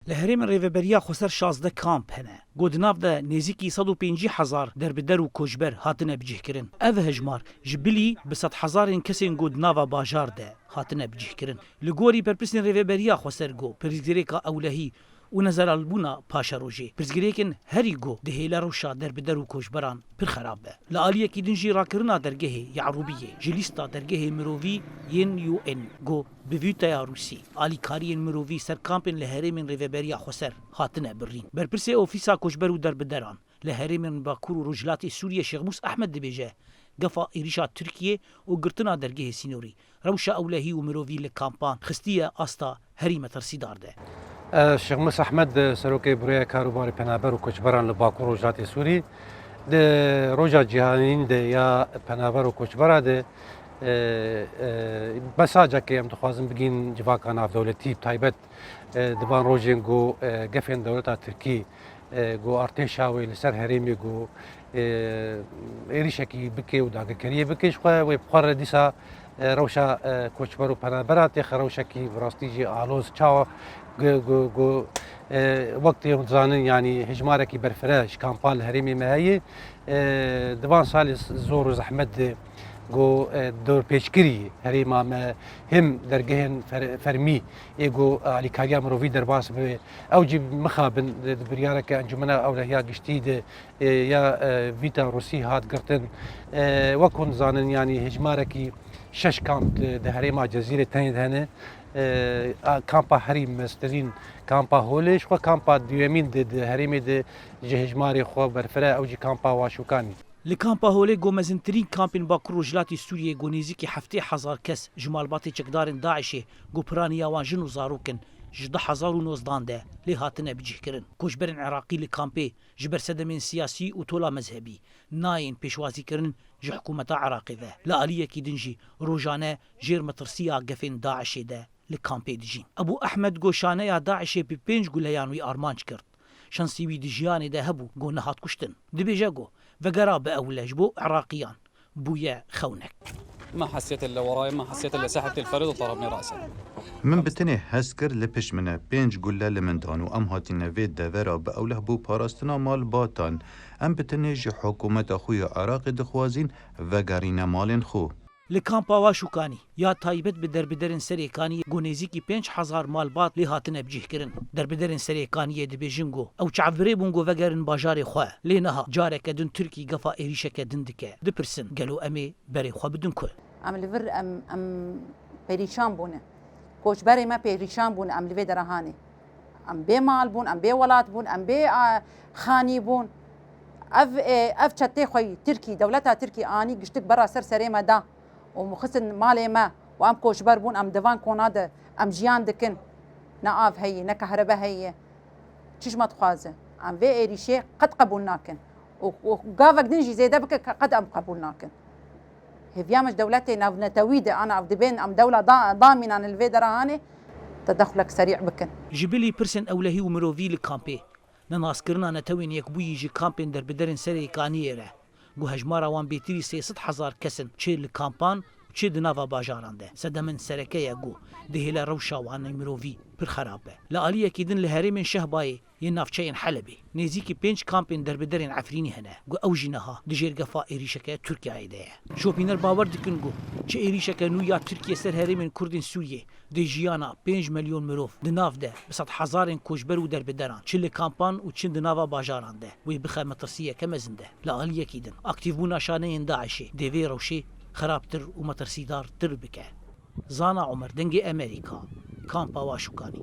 لهرم ریوبریا خسر 16 کامپ هنه گودناف ده نزیکی 150,000 دربدر و کوچبر هاتنه بجه کرن او هجمار جبلی به 100,000 کسین گودناف باجار ده هاتنه بجه کرن لگوری پرپسین ریوبریا خسر گو پرزگریکا اولهی و نظر البونا پاشا روجه پرزگریکن هری گو دهیلا روشا دربدر و کوچبران پر خرابه لآلیه کی دنجی راکرنا درگه یعروبیه جلیستا درگه مرووی ین یو ان گو بویتا روسی آلیکارین مرووی سر کامپن لهرمن ریوبریا خسر هاتنه برین برپرسه اوفیسا کوچبر و دربدران لهرمن باکور و رجلات سوریه شیخ موسی احمد دبیجه قفا إيريشا تركيا وقرتنا درجه سينوري روشا أولهي ومروفي لكامبان خستية أستا هريمة ترسيدار ده شیخ موسی احمد سروکی برای کاروبار پناهبر و کوچبران لباکور و رجلات سوری ده روجا جهانین ده یا پناهبر و کوچبران ده مساجا که ام دخوازم بگین جواکان اف دولتی تایبت دبان روجین گو گفین دولتا ترکی گو ارتشاوی لسر هریمی گو ایریشکی بکی و داگکریه بکیش خواه و بخار دیسا روشا کوچبر و پناهبرات خروشکی براستیجی آلوز چاو گو وقتی متزانن یعنی هجمارکی برفراش کامپان هریمی مهیه دوان سال زور و زحمت گو دور پیشگیری هریما هم درگهن فرمی ایگو علیکاریا مروی درباس به اوجی مخابن بریاره که انجمنا اولهیا گشتید یا ویتا روسی هات گرتن وکن زانن یعنی هجمارکی 6 کامپ ده هریما جزیره تنید هنه کامپا هریم مسترین کامپا هولش و کامپا دیومین ده هریمی ده هجماری خو برفرا اوجی کامپا واشوکانی لکامپا هولی گو مزنترین کامپین باکور و جلاتی سوریه گو نزیکی 7,000 کس جمالباتی چکدارن داعشه گو پرانیا وان جن و زاروکن 10,019 ده لی هاتنه بجه کرن کوچبرن عراقی لکامپی جبر سدمین سیاسی و طولا مذهبی ناین پیشوازی کرن جه حکومتا عراقی ده لآلیه کی دنجی روجانه جیر مترسیا گفین داعشه ده لکامپی دجین ابو احمد گو شانه یا داعشه پی 5 گولیانوی آرمانج کرد شانسیوی دجیانی ده هبو گو نهات کشتن دبیجه گو وقرا بأولج بو عراقيان بويا خونك ما حسيت الا وراي ما حسيت الا سحبت الفرد وضربني راسا من بتنه هسكر لپش منه 5 گله لمندان و ام هاتینه وید دورا بأوله بو پاراستنا مال باتان ام بتنه جي حکومت خوی عراق دخوازین وقرین مالن خو لکامپا واشوکانی یا تایبت به دربدرن سریکانی گونیزیکی 5,000 مال بات لی هاتنه بجه کرن دربدرن سریکانی دبیجنگو او چعبری بونگو وگرن باجار خواه لی نها جارک دن ترکی گفا ایریشک دندکه دپرسن گلو امی بری خواه بدن که ام لیور ام پریشان بونه کوچبری ما پریشان بونه ام لیور درهانی ام بی مال بون ام بی ولات بون ام بی خانی بون اف چته خوی ترکی دولتا ترکی آنی گشتک برا سر ما دا ومخسن مالي ما وام كوشبر بون ام دفان كوناده ام جيان دكن ناف هي نكهرباء هي تشيش ما تخازه ام في ايريشي قد قبولناكن وقافك دنجي زي دبك قد ام قبولناكن هفيامش دولتي نتويده انا دبين ام دوله ضامنه عن الفيدراني تدخلك سريع بكن جبلي برسن اولهي ومروفي لكامبي نناسكرنا نتوين يكبوي يجي كامبين در بدرن سري كانيره گو هجمارا وان بیتری 300,000 کسن چه لکامپان و چه دناوا باجاران ده سدمن سرکه یا گو دهیلا روشا وان مرووی پر خرابه لآلیه کی دن لهرمن شهبای ی نافچین حلبی نزیکی 5 کامپین دربدرین عفرینی هنه گو اوجینها دجیر گفا ایریشکه ترکیه ده شوپینر باور دکن گو چه ایریشکه نو یا ترکیه سر هرمن کردن سوریه دجیانا 5 میلیون مروف دناف ده ب 100,000 کوچبر و دربدران چه لکامپان و چه دناوا باجاران ده وی بخه مترسیه کمزنده لآلیه کی دن اکتیو بونا شانه داعشه دوی روشی خرابتر و مترسیدار تر بکه زانا عمر دنگ امریکا کامپا واشوکانی